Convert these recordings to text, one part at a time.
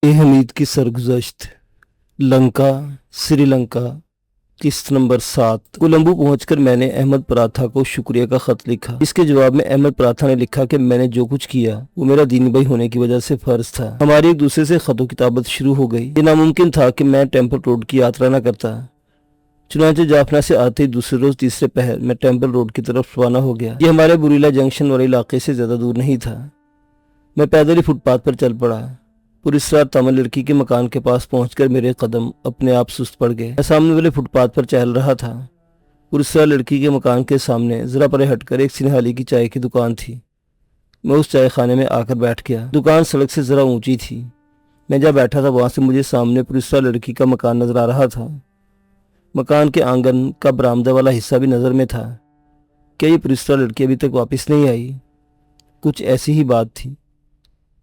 ए हमीद की सरगुज़श्त। लंका, श्रीलंका। किस्त नंबर 7। कोलंबो पहुंचकर मैंने अहमद पराथा को शुक्रिया का खत लिखा। इसके जवाब में अहमद पराथा ने लिखा कि मैंने जो कुछ किया वो मेरा दीनी भाई होने की वजह से फर्ज था। हमारी एक दूसरे से खतो किताबत शुरू हो गई। ये नामुमकिन था कि मैं टेम्पल रोड की यात्रा न करता। चुनांचे जाफना से आते ही दूसरे रोज तीसरे पहर मैं टेम्पल रोड की तरफ रवाना हो गया। ये हमारे बुरीला जंक्शन वाले इलाके से ज्यादा दूर नहीं था। मैं पैदल ही फुटपाथ पर चल पड़ा। पूरी रात तमिल लड़की के मकान के पास पहुंचकर मेरे कदम अपने आप सुस्त पड़ गए। मैं सामने वाले फुटपाथ पर चल रहा था। पूरी रात लड़की के मकान के सामने जरा परे हटकर एक सिनहाली की चाय की दुकान थी। मैं उस चाय खाने में आकर बैठ गया। दुकान सड़क से जरा ऊंची थी। मैं जहाँ बैठा था वहां से मुझे सामने पूरी रात लड़की का मकान नजर आ रहा था। मकान के आंगन का बरामदा वाला हिस्सा भी नजर में था। क्या ये पूरी रात लड़की अभी तक वापस नहीं आई? कुछ ऐसी ही बात थी।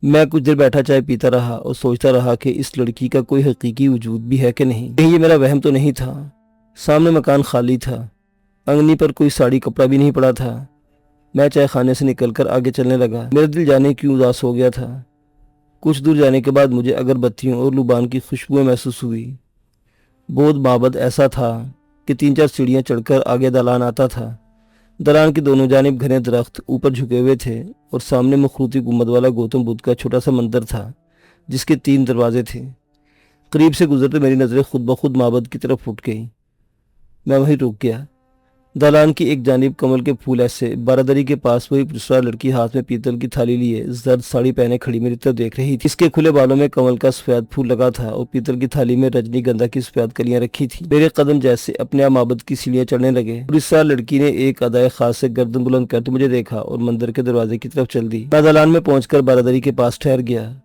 मैं कुछ देर बैठा चाय पीता रहा और सोचता रहा कि इस लड़की का कोई हकीकी वजूद भी है कि नहीं। कहीं ये मेरा वहम तो नहीं था। सामने मकान खाली था। अंगनी पर कोई साड़ी कपड़ा भी नहीं पड़ा था। मैं चाय खाने से निकलकर आगे चलने लगा। मेरा दिल जाने क्यों उदास हो गया था। कुछ दूर जाने के बाद मुझे अगरबत्तियों और लुबान की खुशबुएं महसूस हुई। बोध माबद ऐसा था कि 3-4 सीढ़ियां चढ़कर आगे दालान आता था। दलान की दोनों जानिब घने दरख्त ऊपर झुके हुए थे और सामने मखरूती गुम्बद वाला गौतम बुद्ध का छोटा सा मंदिर था जिसके 3 दरवाजे थे। करीब से गुजरते मेरी नजरें खुद ब खुद माबद की तरफ उठ गई। मैं वहीं रुक गया। दालान की एक जानिब कमल के फूल ऐसे बारादरी के पास वही दूसरा लड़की हाथ में पीतल की थाली लिए जर्द साड़ी पहने खड़ी मेरी तरफ देख रही थी। इसके खुले बालों में कमल का सफेद फूल लगा था और पीतल की थाली में रजनीगंधा की सफेद कलियां रखी थी। मेरे कदम जैसे अपने आप माबद की सीढ़ियां चढ़ने लगे। दूसरा लड़की ने एक अदाए खास से गर्दन बुलंद करते मुझे देखा और मंदिर के दरवाजे की तरफ चल दी। मैं दालान में पहुंचकर बारादरी के पास ठहर गया।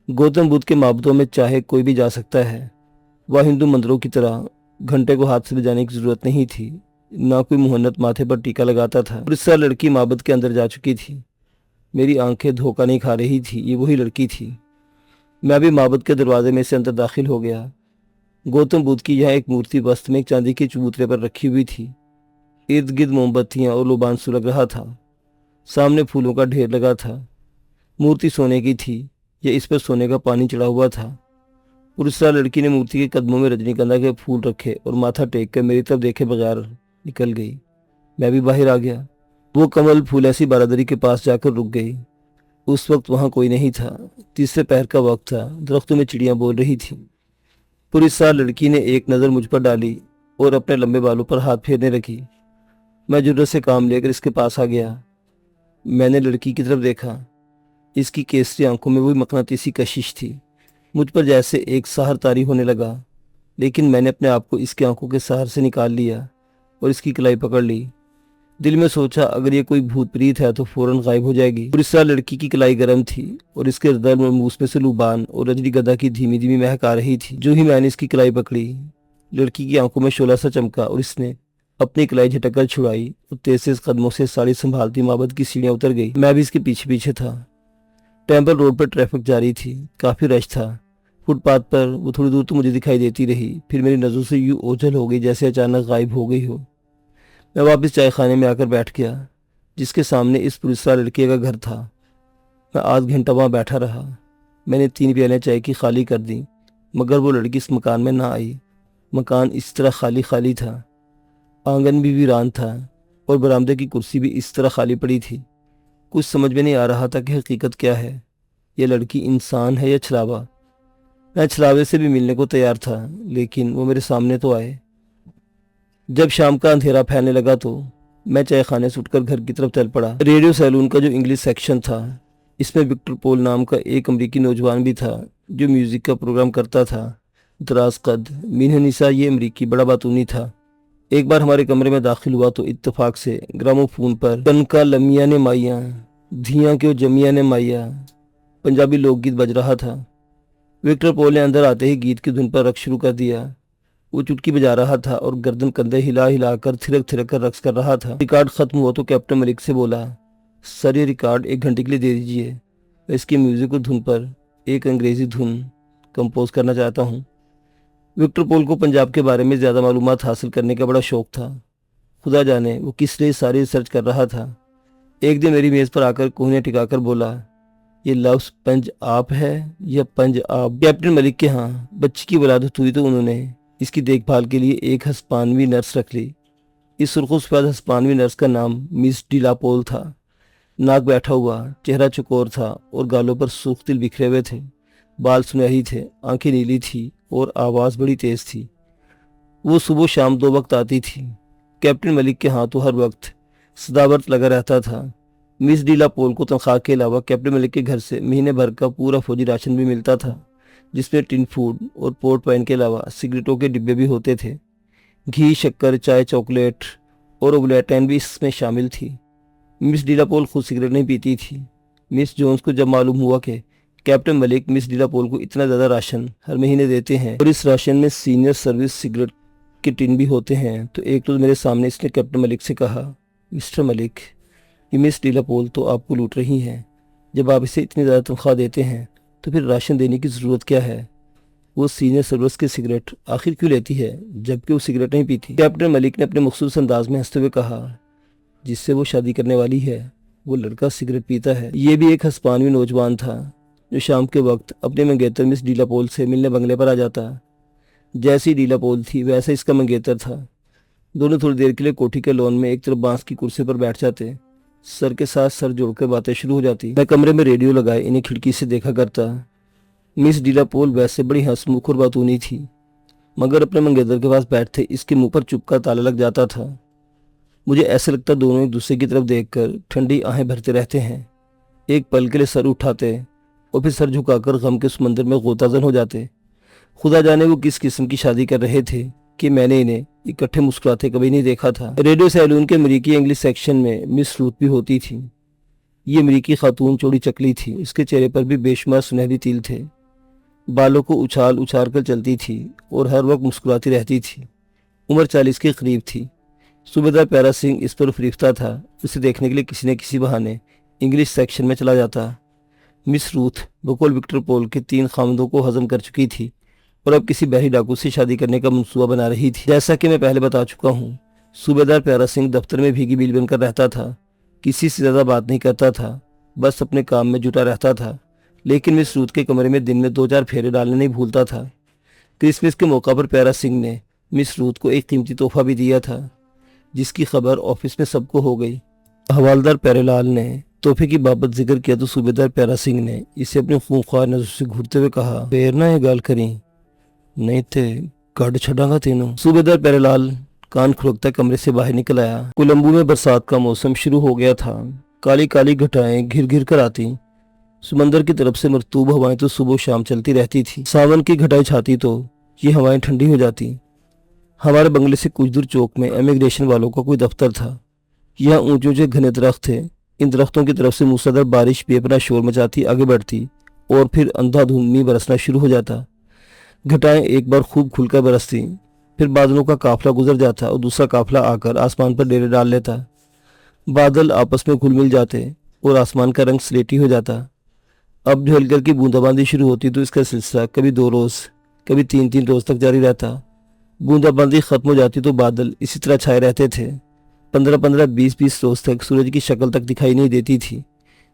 गौतम बुद्ध के माबदों में चाहे कोई भी जा सकता है। वह हिंदू मंदिरों की तरह घंटे को हाथ से ले जाने की जरूरत नहीं थी। ना कोई मुहन्नत माथे पर टीका लगाता था। दूसरा लड़की माबद के अंदर जा चुकी थी। मेरी आंखें धोखा नहीं खा रही थी। ये वही लड़की थी। मैं भी माबद के दरवाजे में से अंदर दाखिल हो गया। गौतम बुद्ध की यहाँ एक मूर्ति वस्त में एक चांदी के चबूतरे पर रखी हुई थी। इर्द गिर्द मोमबत्तियां और लुबान सुलग रहा था। सामने फूलों का ढेर लगा था। मूर्ति सोने की थी या इस पर सोने का पानी चढ़ा हुआ था। दूसरा लड़की ने मूर्ति के कदमों में रजनीगंधा के फूल रखे और माथा टेक कर मेरी तरफ देखे बगैर निकल गई। मैं भी बाहर आ गया। वो कमल फूल ऐसी बारादरी के पास जाकर रुक गई। उस वक्त वहां कोई नहीं था। तीसरे पहर का वक्त था। दरख्तों में चिड़ियां बोल रही थी। पूरी साल लड़की ने एक नज़र मुझ पर डाली और अपने लंबे बालों पर हाथ फेरने लगी। मैं जुर्रत से काम लेकर इसके पास आ गया। मैंने लड़की की तरफ देखा। इसकी केसरी आंखों में वही मकनातीसी कशिश थी। मुझ पर जैसे एक सहर तारी होने लगा। लेकिन मैंने अपने आप को इसकी आंखों के सहर से निकाल लिया और इसकी कलाई पकड़ ली। दिल में सोचा अगर ये कोई भूत प्रीत है तो फौरन गायब हो जाएगी। पुलिस लड़की की कलाई गर्म थी और इसके हृदय में मुंह में से लुबान और रजनीगंधा की धीमी धीमी महक आ रही थी। जो ही मैंने इसकी कलाई पकड़ी, लड़की की आंखों में शोला सा चमका और इसने अपनी कलाई झटक छुड़ाई और तेज कदमों से साड़ी संभालती माबद की सीढ़ियां उतर गई। मैं भी इसके पीछे पीछे था। टेम्पल रोड पर ट्रैफिक जारी थी। काफी रश था। फुटपाथ पर वो थोड़ी दूर तो मुझे दिखाई देती रही, फिर मेरी नजरों से यूं ओझल हो गई जैसे अचानक गायब हो गई हो। मैं वापस चाय खाने में आकर बैठ गया जिसके सामने इस पुलिसवाला लड़के का घर था। मैं आध घंटा वहां बैठा रहा। मैंने 3 प्याले चाय की खाली कर दी मगर वो लड़की इस मकान में ना आई। मकान इस तरह खाली खाली था। आंगन भी वीरान था और बरामदे की कुर्सी भी इस तरह खाली पड़ी थी। कुछ समझ में नहीं आ रहा था कि हकीकत क्या है। यह लड़की इंसान है या छलावा। मैं छलावे से भी मिलने को तैयार था लेकिन वो मेरे सामने तो आए। जब शाम का अंधेरा फैलने लगा तो मैं चाय खाने से उठकर घर की तरफ चल पड़ा। रेडियो सैलून का जो इंग्लिश सेक्शन था, इसमें विक्टर पोल नाम का एक अमरीकी नौजवान भी था जो म्यूजिक का प्रोग्राम करता था। दराज कद मीनहनिसा ये अमरीकी बड़ा बातूनी था। एक बार हमारे कमरे में दाखिल हुआ तो इत्तेफाक से ग्रामोफोन पर कनका लमिया ने माइया धियां क्यों जमिया ने माइया पंजाबी लोकगीत बज रहा था। विक्टर पोल ने अंदर आते ही गीत की धुन पर रक्स शुरू कर दिया। वो चुटकी बजा रहा था और गर्दन कंधे हिला हिला कर थिरक थिरक कर रक्स कर रहा था। रिकॉर्ड खत्म हुआ तो कैप्टन मलिक से बोला, सर ये रिकॉर्ड 1 घंटे के लिए दे दीजिए। मैं इसकी म्यूजिक और धुन पर एक अंग्रेजी धुन कंपोज करना चाहता हूँ। विक्टर पोल को पंजाब के बारे में ज्यादा मालूमात हासिल करने का बड़ा शौक था। खुदा जाने वो किस लिए सारी रिसर्च कर रहा था। एक दिन मेरी मेज पर आकर कोहनियाँ टिकाकर बोला, ये लफ्ज़ पंज आप है या पंज आप? कैप्टन मलिक के यहाँ बच्ची की वलादत हुई तो उन्होंने इसकी देखभाल के लिए एक हस्पानवी नर्स रख ली। इस सुर्खुसफेद हस्पानवी नर्स का नाम मिस डिलापोल था। नाक बैठा हुआ, चेहरा चौकोर था और गालों पर सूख तिल बिखरे हुए थे। बाल सुनहरी थे, आंखें नीली थी और आवाज़ बड़ी तेज़ थी। वो सुबह शाम 2 वक्त आती थी। कैप्टन मलिक के हाथों हर वक्त सदावर्त लगा रहता था। मिस डिलापोल को तनख्वाह के अलावा कैप्टन मलिक के घर से महीने भर का पूरा फौजी राशन भी मिलता था, जिसमें टिन फूड और पोर्ट वाइन के अलावा सिगरेटों के डिब्बे भी होते थे। घी, शक्कर, चाय, चॉकलेट और ओवलेटाइन भी इसमें शामिल थी। मिस डिलापोल खुद सिगरेट नहीं पीती थी। मिस जोन्स को जब मालूम हुआ कि कैप्टन मलिक मिस डिलापोल को इतना ज़्यादा राशन हर महीने देते हैं और इस राशन में सीनियर सर्विस सिगरेट के टिन भी होते हैं, तो एक रोज़ मेरे सामने इसने कैप्टन मलिक से कहा, मिस्टर मलिक, ये मिस डिलापोल तो आपको लूट रही हैं। जब आप इसे इतनी ज़्यादा तनख्वाह देते हैं तो फिर राशन देने की ज़रूरत क्या है? वो सीनियर सर्विस की सिगरेट आखिर क्यों लेती है जबकि वो सिगरेट नहीं पीती? कैप्टन मलिक ने अपने मखसूस अंदाज में हंसते हुए कहा, जिससे वो शादी करने वाली है वो लड़का सिगरेट पीता है। ये भी एक हस्पानवी नौजवान था जो शाम के वक्त अपने मंगेतर मिस डिलापोल से मिलने बंगले पर आ जाता। जैसी डिलापोल थी वैसा इसका मंगेतर था। दोनों थोड़ी देर के लिए कोठी के लॉन में एक तरफ बांस की कुर्सी पर बैठ जाते। सर के साथ सर जोड़कर बातें शुरू हो जाती। मैं कमरे में रेडियो लगाए इन्हें खिड़की से देखा करता। मिस डिलापोल वैसे बड़ी हंसमुख और बातूनी थी, मगर अपने मंगेतर के पास बैठते इसके मुंह पर चुप का ताला लग जाता था। मुझे ऐसा लगता दोनों एक दूसरे की तरफ देखकर ठंडी आहें भरते रहते हैं। एक पल के लिए सर उठाते और फिर सर झुकाकर गम के समंदर में गोताजन हो जाते। खुदा जाने वो किस किस्म की शादी कर रहे थे कि मैंने इन्हें इकट्ठे मुस्कुराते कभी नहीं देखा था। रेडियो सैलून के अमरीकी इंग्लिश सेक्शन में मिस रूथ भी होती थी। ये अमरीकी खातून चौड़ी चकली थी, इसके चेहरे पर भी बेशुमार सुनहरी तिल थे। बालों को उछाल उछाल कर चलती थी और हर वक्त मुस्कुराती रहती थी। उम्र 40 के करीब थी। सूबेदार प्यारा सिंह इस पर फरीफ्ता था। उसे देखने के लिए किसी न किसी बहाने इंग्लिश सेक्शन में चला जाता। मिस रूथ बकौल विक्टर पोल के 3 खामदों को हजम कर चुकी थी और अब किसी बहरी डाकू से शादी करने का मंसूबा बना रही थी। जैसा कि मैं पहले बता चुका हूँ, सूबेदार प्यारा सिंह दफ्तर में भीगी बिल बनकर रहता था। किसी से ज़्यादा बात नहीं करता था, बस अपने काम में जुटा रहता था। लेकिन मिस रूथ के कमरे में दिन में 2-4 फेरे डालने नहीं भूलता था। क्रिसमस के मौका पर प्यारा सिंह ने मिस रूथ को एक कीमती तोहफा भी दिया था, जिसकी खबर ऑफिस में सबको हो गई। हवालदार प्यारेलाल ने तोहफे की बाबत जिक्र किया तो सूबेदार प्यारा सिंह ने इसे अपनी खूंखार नजर से घूरते हुए कहा, फेर ना ये गल करी, नहीं थे गढ़ छड़ांगा तेनों। सूबेदार प्यारेलाल कान खुरकता कमरे से बाहर निकल आया। कोलंबो में बरसात का मौसम शुरू हो गया था। काली काली घटाएं घिर घिर कर आती। समंदर की तरफ से मरतूब हवाएं तो सुबह शाम चलती रहती थी। सावन की घटाएं छाती तो ये हवाएं ठंडी हो जाती। हमारे बंगले से कुछ दूर चौक में इमिग्रेशन वालों का कोई दफ्तर था। यहाँ ऊंचे ऊंचे घने दरख्त थे। इन दरख्तों की तरफ से मूसलाधार बारिश बेपनाह शोर मचाती आगे बढ़ती और फिर अंधाधुंध मींह बरसना शुरू हो जाता। घटाएं एक बार खूब खुलकर बरसती, फिर बादलों का काफिला गुजर जाता और दूसरा काफिला आकर आसमान पर डेरे डाल लेता। बादल आपस में घुल मिल जाते और आसमान का रंग स्लेटी हो जाता। अब जो हल्की हल्की बूंदाबांदी शुरू होती तो इसका सिलसिला कभी 2 रोज़ कभी 3-3 रोज़ तक जारी रहता। बूंदाबांदी खत्म हो जाती तो बादल इसी तरह छाए रहते थे। 15-15, 20-20 रोज़ तक सूरज की शक्ल तक दिखाई नहीं देती थी।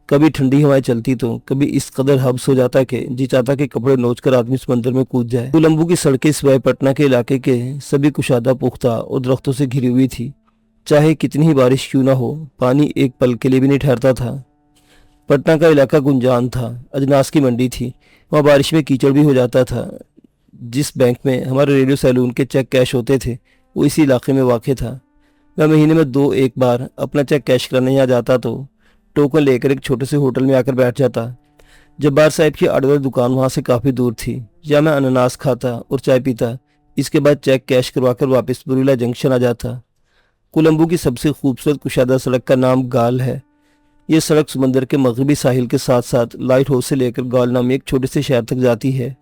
कभी ठंडी हवाएं चलती तो कभी इस कदर हब्स हो जाता कि जी चाहता कि कपड़े नोचकर आदमी समंदर में कूद जाए। कोलंबो की सड़कें सिवाय पटना के इलाके के सभी कुशादा पुख्ता और दरख्तों से घिरी हुई थी। चाहे कितनी ही बारिश क्यों ना हो, पानी एक पल के लिए भी नहीं ठहरता था। पटना का इलाका गुंजान था, अजनास की मंडी थी। वहाँ बारिश में कीचड़ भी हो जाता था। जिस बैंक में हमारे रेडियो सैलून के चेक कैश होते थे वो इसी इलाके में वाक़ था। मैं महीने में 2-1 बार अपना चेक कैश कराने यहाँ जाता तो टोकन लेकर एक छोटे से होटल में आकर बैठ जाता। जब्बार साहब की आर्डर दुकान वहाँ से काफ़ी दूर थी। या मैं अनानास खाता और चाय पीता। इसके बाद चेक कैश करवाकर वापस बुरीला जंक्शन आ जाता। कोलंबो की सबसे खूबसूरत कुशादा सड़क का नाम गाल है। ये सड़क समंदर के मगरबी साहिल के साथ साथ लाइट हाउस से लेकर गाल नाम एक छोटे से शहर तक जाती है।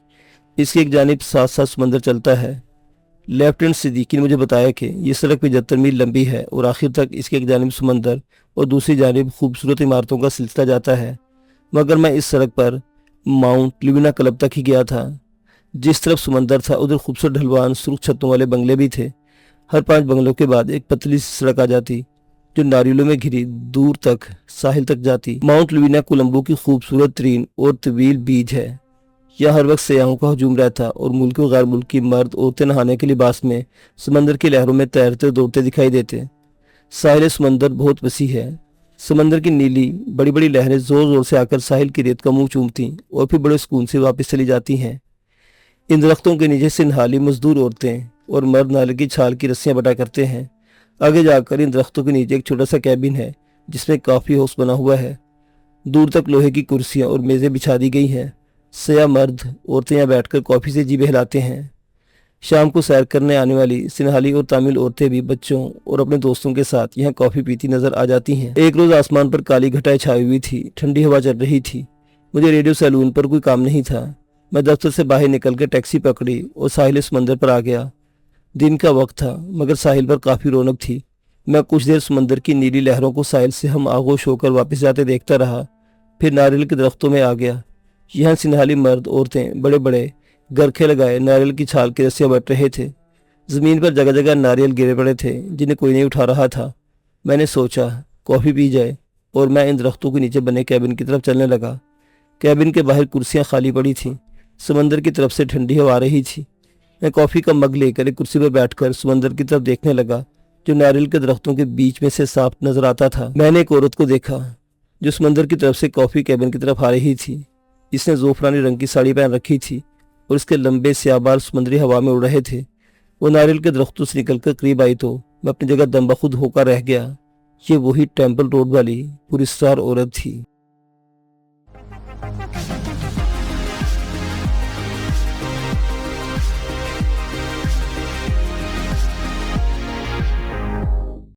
इसकी एक जानिब साथ साथ समंदर चलता है। लेफ्टिनेंट सिद्दीकी ने मुझे बताया कि ये सड़क 75 मील लंबी है और आखिर तक इसकी एक जानिब समंदर और दूसरी जानिब खूबसूरत इमारतों का सिलसिला जाता है। मगर मैं इस सड़क पर माउंट लिविना क्लब तक ही गया था। जिस तरफ समंदर था उधर खूबसूरत ढलवान सुर्ख छतों वाले बंगले भी थे। हर 5 बंगलों के बाद एक पतली सी सड़क आ जाती जो नारियलों में घिरी दूर तक साहिल तक जाती। माउंट लवीना कोलंबो की खूबसूरत तरीन और तवील बीच है। यहाँ हर वक्त सयाहों का हजूम रहता और मुल्की और गैर मुल्की मर्द औरतें नहाने के लिबास में समंदर की लहरों में तैरते और दौड़ते दिखाई देते। साहिल समंदर बहुत वसी है। समंदर की नीली बड़ी बड़ी लहरें जोर जोर से आकर साहिल की रेत का मुंह चूमती और फिर बड़े सुकून से वापस चली जाती हैं। इन दरख्तों के नीचे से नहाली मजदूर औरतें और मर्द नाले की छाल की रस्सियां बटा करते हैं। आगे जाकर इन दरख्तों के नीचे एक छोटा सा कैबिन है जिसमें कॉफी हाउस बना हुआ है। दूर तक लोहे की कुर्सियां और मेजें बिछा दी गई हैं। सया मर्द औरतें यहाँ बैठकर कॉफी से जी बहलाते हैं। शाम को सैर करने आने वाली सिनहाली और तामिल औरतें भी बच्चों और अपने दोस्तों के साथ यहाँ कॉफी पीती नजर आ जाती हैं। एक रोज आसमान पर काली घटाएं छाई हुई थी, ठंडी हवा चल रही थी। मुझे रेडियो सैलून पर कोई काम नहीं था। मैं दफ्तर से बाहर निकलकर टैक्सी पकड़ी और साहिल समंदर पर आ गया। दिन का वक्त था मगर साहिल पर काफी रौनक थी। मैं कुछ देर समंदर की नीली लहरों को साहिल से हम आगोश होकर वापस जाते देखता रहा। फिर नारियल के दरख्तों में आ गया। यहाँ सिनहाली मर्द औरतें बड़े बड़े गरखे लगाए नारियल की छाल की रस्सियां बट रहे थे। जमीन पर जगह जगह नारियल गिरे पड़े थे जिन्हें कोई नहीं उठा रहा था। मैंने सोचा कॉफी पी जाए और मैं इन दरख्तों के नीचे बने कैबिन की तरफ चलने लगा। कैबिन के बाहर कुर्सियां खाली पड़ी थीं। समंदर की तरफ से ठंडी हवा आ रही थी। मैं कॉफी का मग लेकर एक कुर्सी पर बैठकर समंदर की तरफ देखने लगा जो नारियल के दरख्तों के बीच में से साफ नजर आता था। मैंने एक औरत को देखा जो समंदर की तरफ से कॉफी कैबिन की तरफ आ रही थी। इसने ज़ोफरानी रंग की साड़ी पहन रखी थी और इसके लंबे स्याह बाल समुद्री हवा में उड़ रहे थे। वो नारियल के दरख्तों से निकलकर करीब आई तो मैं अपनी जगह दम बखुद होकर रह गया। ये वही टेम्पल रोड वाली पुरस्कार औरत थी।